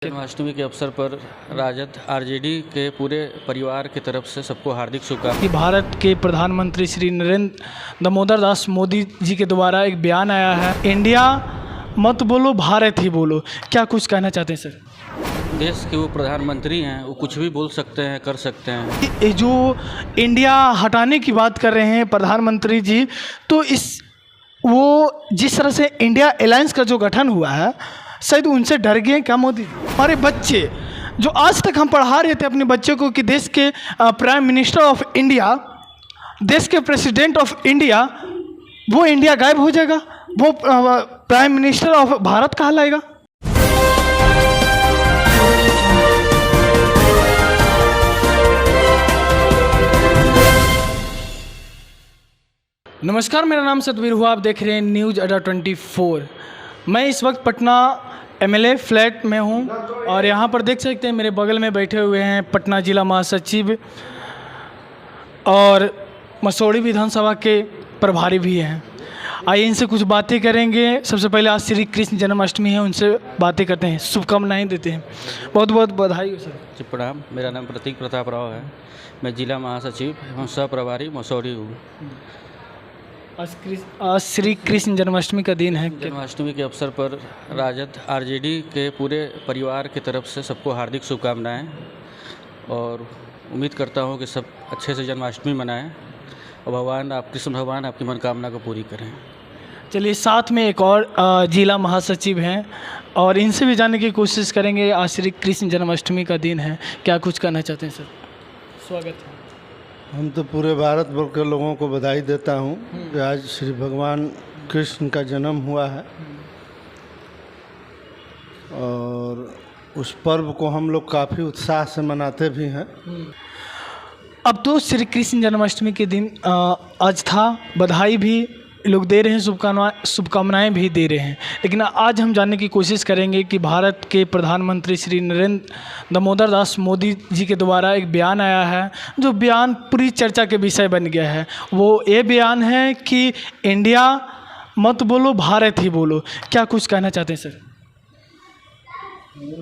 जन्माष्टमी के अवसर पर राजद आरजेडी के पूरे परिवार की तरफ से सबको हार्दिक शुभकामनाएं। कि भारत के प्रधानमंत्री श्री नरेंद्र दामोदर दास मोदी जी के द्वारा एक बयान आया है, इंडिया मत बोलो भारत ही बोलो। क्या कुछ कहना चाहते हैं सर? देश के वो प्रधानमंत्री हैं, वो कुछ भी बोल सकते हैं, कर सकते हैं। ये जो इंडिया हटाने की बात कर रहे हैं प्रधानमंत्री जी, तो वो जिस तरह से इंडिया अलायंस का जो गठन हुआ है, शायद उनसे डर गए क्या मोदी? हमारे बच्चे जो आज तक हम पढ़ा रहे थे अपने बच्चों को कि देश के प्राइम मिनिस्टर ऑफ इंडिया, देश के प्रेसिडेंट ऑफ इंडिया, वो इंडिया गायब हो जाएगा, वो प्राइम मिनिस्टर ऑफ भारत कहलाएगा। नमस्कार, मेरा नाम सतवीर हुआ, आप देख रहे हैं न्यूज़ अड्डा 24। मैं इस वक्त पटना एमएलए फ्लैट में हूं और यहां पर देख सकते हैं मेरे बगल में बैठे हुए हैं पटना जिला महासचिव और मसौढ़ी विधानसभा के प्रभारी भी हैं। आइए इनसे कुछ बातें करेंगे। सबसे पहले आज श्री कृष्ण जन्माष्टमी है, उनसे बातें करते हैं, शुभकामनाएं देते हैं। बहुत बहुत बधाई हो सर। जी प्रणाम, मेरा नाम प्रतीक प्रताप राव है, मैं जिला महासचिव एवं सह प्रभारी मसौढ़ी हूँ। आज श्री कृष्ण जन्माष्टमी का दिन है। जन्माष्टमी के अवसर पर राजद आरजेडी के पूरे परिवार की तरफ से सबको हार्दिक शुभकामनाएं और उम्मीद करता हूं कि सब अच्छे से जन्माष्टमी मनाएं और भगवान कृष्ण भगवान आपकी मनोकामना को पूरी करें। चलिए, साथ में एक और जिला महासचिव हैं और इनसे भी जानने की कोशिश करेंगे। आज श्री कृष्ण जन्माष्टमी का दिन है, क्या कुछ कहना चाहते हैं सर? स्वागत है। हम तो पूरे भारत भर के लोगों को बधाई देता हूँ कि आज श्री भगवान कृष्ण का जन्म हुआ है और उस पर्व को हम लोग काफ़ी उत्साह से मनाते भी हैं। अब तो श्री कृष्ण जन्माष्टमी के दिन आज था, बधाई भी लोग दे रहे हैं, शुभकामनाएं भी दे रहे हैं, लेकिन आज हम जानने की कोशिश करेंगे कि भारत के प्रधानमंत्री श्री नरेंद्र दामोदर दास मोदी जी के द्वारा एक बयान आया है, जो बयान पूरी चर्चा के विषय बन गया है। वो ये बयान है कि इंडिया मत बोलो भारत ही बोलो। क्या कुछ कहना चाहते हैं सर?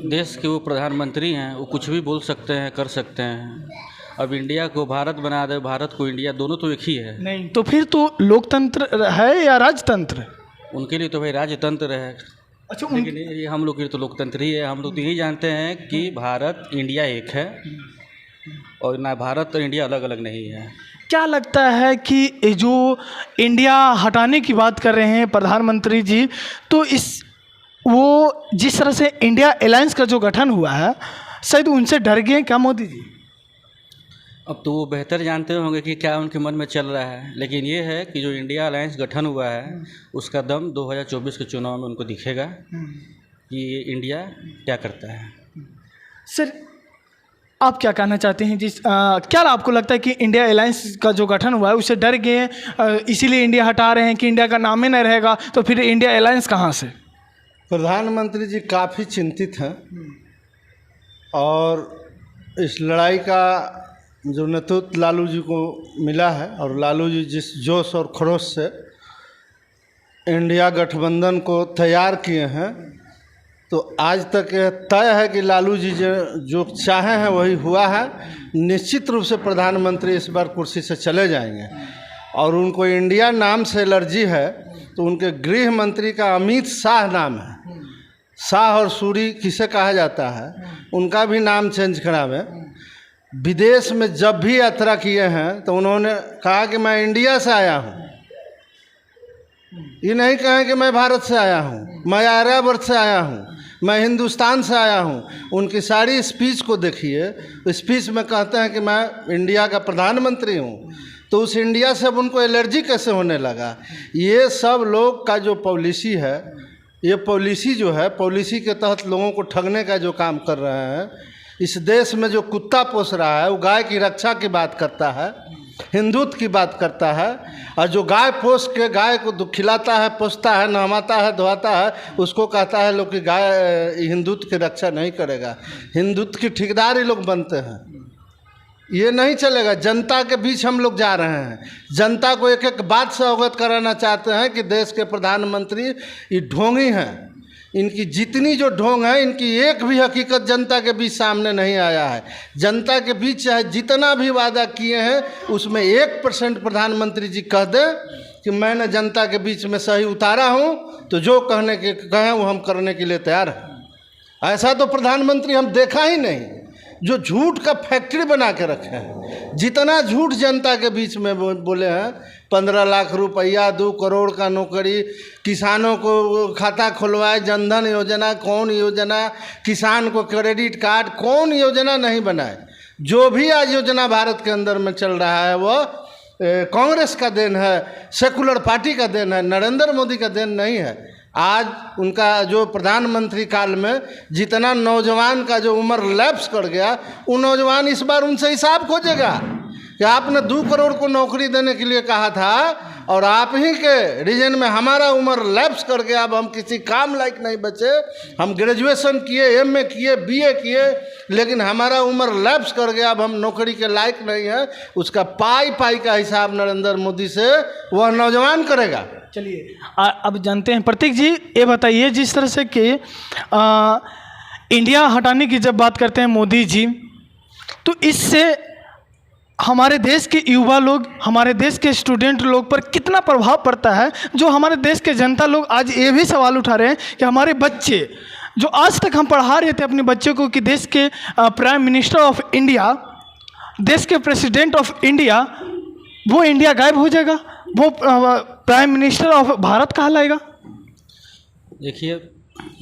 देश के वो प्रधानमंत्री हैं, वो कुछ भी बोल सकते हैं, कर सकते हैं। अब इंडिया को भारत बना दे, भारत को इंडिया, दोनों तो एक ही है। नहीं तो फिर तो लोकतंत्र है या राजतंत्र? उनके लिए तो भाई राजतंत्र है। अच्छा, लेकिन ये हम लोग के लिए तो लोकतंत्र ही है। हम लोग तो यही जानते हैं कि भारत इंडिया एक है और ना भारत और इंडिया अलग अलग नहीं है। क्या लगता है कि ये जो इंडिया हटाने की बात कर रहे हैं प्रधानमंत्री जी, तो वो जिस तरह से इंडिया अलायंस का जो गठन हुआ है, शायद उनसे डर गए क्या मोदी जी? अब तो वो बेहतर जानते होंगे कि क्या उनके मन में चल रहा है, लेकिन ये है कि जो इंडिया अलायंस गठन हुआ है उसका दम 2024 के चुनाव में उनको दिखेगा कि ये इंडिया क्या करता है। सर, आप क्या कहना चाहते हैं? क्या आपको लगता है कि इंडिया अलायंस का जो गठन हुआ है उससे डर गए, इसीलिए इंडिया हटा रहे हैं कि इंडिया का नाम ही नहीं रहेगा, तो फिर इंडिया अलायंस कहाँ से? प्रधानमंत्री जी काफ़ी चिंतित हैं और इस लड़ाई का जो नेतृत्व लालू जी को मिला है और लालू जी जिस जोश और खरोश से इंडिया गठबंधन को तैयार किए हैं, तो आज तक यह तय है कि लालू जी जो चाहे हैं वही हुआ है। निश्चित रूप से प्रधानमंत्री इस बार कुर्सी से चले जाएंगे और उनको इंडिया नाम से एलर्जी है, तो उनके गृह मंत्री का अमित शाह नाम है। शाह और सूरी किसे कहा जाता है, उनका भी नाम चेंज करावे। विदेश में जब भी यात्रा किए हैं तो उन्होंने कहा कि मैं इंडिया से आया हूँ, ये नहीं कहें कि मैं भारत से आया हूँ, मैं आर्यावर्त से आया हूँ, मैं हिंदुस्तान से आया हूँ। उनकी सारी स्पीच को देखिए, स्पीच में कहते हैं कि मैं इंडिया का प्रधानमंत्री हूँ। तो उस इंडिया से अब उनको एलर्जी कैसे होने लगा? ये सब लोग का जो पॉलिसी है, ये पॉलिसी जो है, पॉलिसी के तहत लोगों को ठगने का जो काम कर रहे हैं। इस देश में जो कुत्ता पोस रहा है वो गाय की रक्षा की बात करता है, हिंदुत्व की बात करता है, और जो गाय पोस के गाय को खिलाता है, पोसता है, नहवाता है, धोता है, उसको कहता है लोग कि गाय हिंदुत्व की रक्षा नहीं करेगा। हिंदुत्व की ठेकेदार ही लोग बनते हैं। ये नहीं चलेगा। जनता के बीच हम लोग जा रहे हैं, जनता को एक एक बात से अवगत कराना चाहते हैं कि देश के प्रधानमंत्री ये ढोंगी हैं, इनकी जितनी जो ढोंग है, इनकी एक भी हकीकत जनता के बीच सामने नहीं आया है। जनता के बीच चाहे जितना भी वादा किए हैं उसमें 1% प्रधानमंत्री जी कह दें कि मैंने जनता के बीच में सही उतारा हूं, तो जो कहने के कहें वो हम करने के लिए तैयार हैं। ऐसा तो प्रधानमंत्री हम देखा ही नहीं, जो झूठ का फैक्ट्री बना के रखे हैं। जितना झूठ जनता के बीच में बोले हैं, 15 लाख रुपया, 2 करोड़ का नौकरी, किसानों को खाता खुलवाए, जनधन योजना, कौन योजना, किसान को क्रेडिट कार्ड, कौन योजना नहीं बनाए। जो भी आज योजना भारत के अंदर में चल रहा है वो कांग्रेस का देन है, सेकुलर पार्टी का देन है, नरेंद्र मोदी का देन नहीं है। आज उनका जो प्रधानमंत्री काल में जितना नौजवान का जो उम्र लैप्स कर गया, वो नौजवान इस बार उनसे हिसाब खोजेगा कि आपने 2 करोड़ को नौकरी देने के लिए कहा था और आप ही के रीजन में हमारा उम्र लैप्स कर गया, अब हम किसी काम लायक नहीं बचे। हम ग्रेजुएशन किए, एमए किए, बीए किए, लेकिन हमारा उम्र लैप्स कर गया, अब हम नौकरी के लायक नहीं हैं। उसका पाई का हिसाब नरेंद्र मोदी से वह नौजवान करेगा। चलिए अब जानते हैं प्रतीक जी, ये बताइए जिस तरह से कि इंडिया हटाने की जब बात करते हैं मोदी जी, तो इससे हमारे देश के युवा लोग, हमारे देश के स्टूडेंट लोग पर कितना प्रभाव पड़ता है। जो हमारे देश के जनता लोग आज ये भी सवाल उठा रहे हैं कि हमारे बच्चे, जो आज तक हम पढ़ा रहे थे अपने बच्चों को कि देश के प्राइम मिनिस्टर ऑफ इंडिया, देश के प्रेसिडेंट ऑफ इंडिया, वो इंडिया गायब हो जाएगा, वो प्राइम मिनिस्टर ऑफ भारत कहलाएगा। देखिए,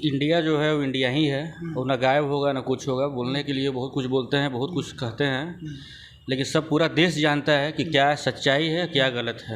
इंडिया जो है वो इंडिया ही है, और ना गायब होगा ना कुछ होगा। बोलने के लिए बहुत कुछ बोलते हैं, बहुत कुछ कहते हैं, लेकिन सब पूरा देश जानता है कि क्या सच्चाई है, क्या गलत है।